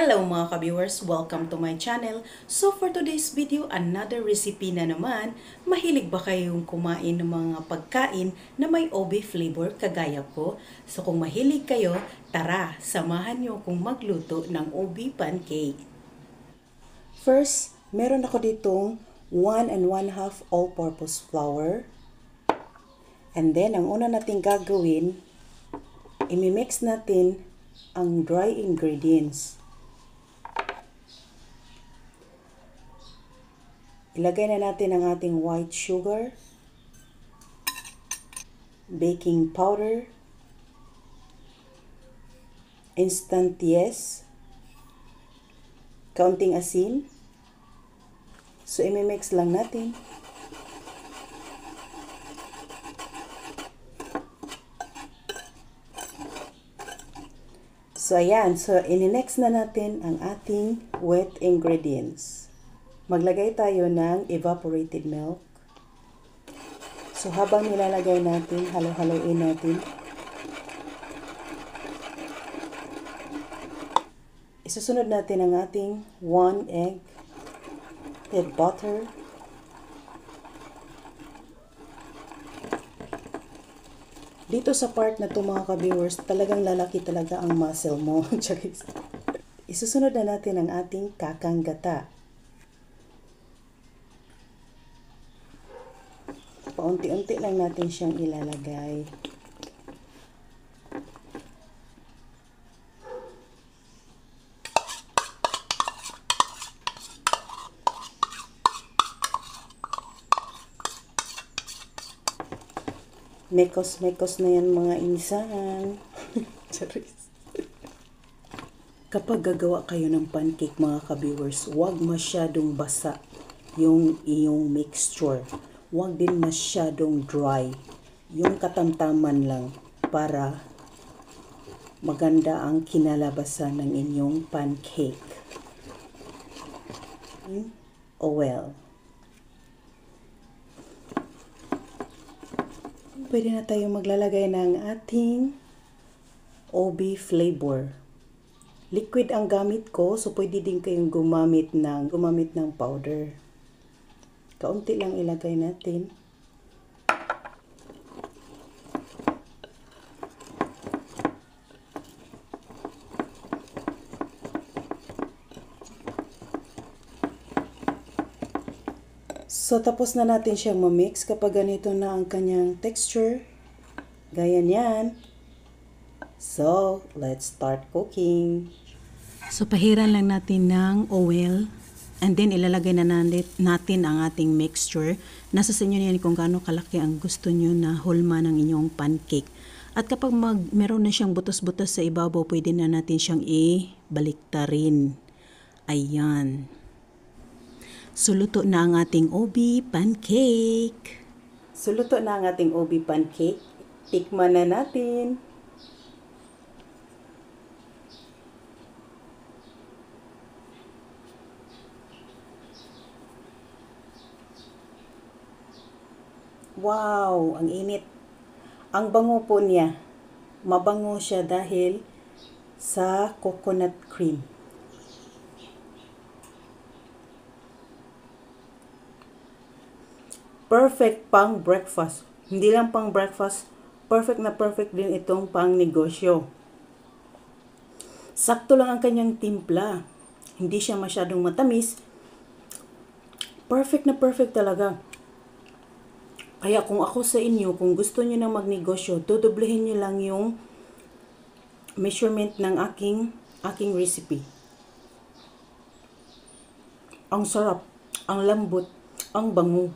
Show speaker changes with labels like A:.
A: Hello mga ka-viewers! Welcome to my channel. So for today's video, another recipe na naman. Mahilig ba kayong kumain ng mga pagkain na may ube flavor kagaya ko? So kung mahilig kayo, tara, samahan nyo akong magluto ng ube pancake. First, meron ako ditong 1 1/2 all-purpose flour. And then, ang una natin gagawin, imimix natin ang dry ingredients. Ilagay na natin ang ating white sugar, baking powder, instant yes, kaunting asin. So, imimix lang natin. So, ayan. So, ininext na natin ang ating wet ingredients. Maglagay tayo ng evaporated milk. So, habang nilalagay natin, halo-haloin natin. Isusunod natin ang ating 1 egg, with butter, dito sa part na to mga ka-viewers, talagang lalaki talaga ang muscle mo. Isusunod na natin ang ating kakang gata. Paunti-unti lang natin siyang ilalagay. Mekos-mekos na yan mga insan. Kapag gagawa kayo ng pancake mga ka-viewers, huwag masyadong basa yung iyong mixture. Huwag din masyadong dry. Yung katamtaman lang para maganda ang kinalabasan ng inyong pancake. Well. Pwede na tayo maglalagay ng ating ube flavor. Liquid ang gamit ko, so pwede din kayong gumamit ng powder. Kaunti lang ilagay natin. So, tapos na natin siyang ma-mix kapag ganito na ang kanyang texture. Gaya niyan. So, let's start cooking. So, pahiran lang natin ng oil. And then, ilalagay na natin ang ating mixture. Nasa sa inyo yan kung gaano kalaki ang gusto nyo na hulma ng inyong pancake. At kapag meron na siyang butos-butos sa ibabaw, pwede na natin siyang ibaliktarin. Ayan. So, luto na ang ating ube pancake. So, luto na ang ating ube pancake. Tikman na natin. Wow, ang init. Ang bango po niya. Mabango siya dahil sa coconut cream. Perfect pang breakfast. Hindi lang pang breakfast, perfect na perfect din itong pang negosyo. Sakto lang ang kanyang timpla. Hindi siya masyadong matamis. Perfect na perfect talaga. Kaya kung ako sa inyo, kung gusto niyo na magnegosyo, dodoblehin niyo lang yung measurement ng aking recipe. Ang sarap, ang lambot, ang bango.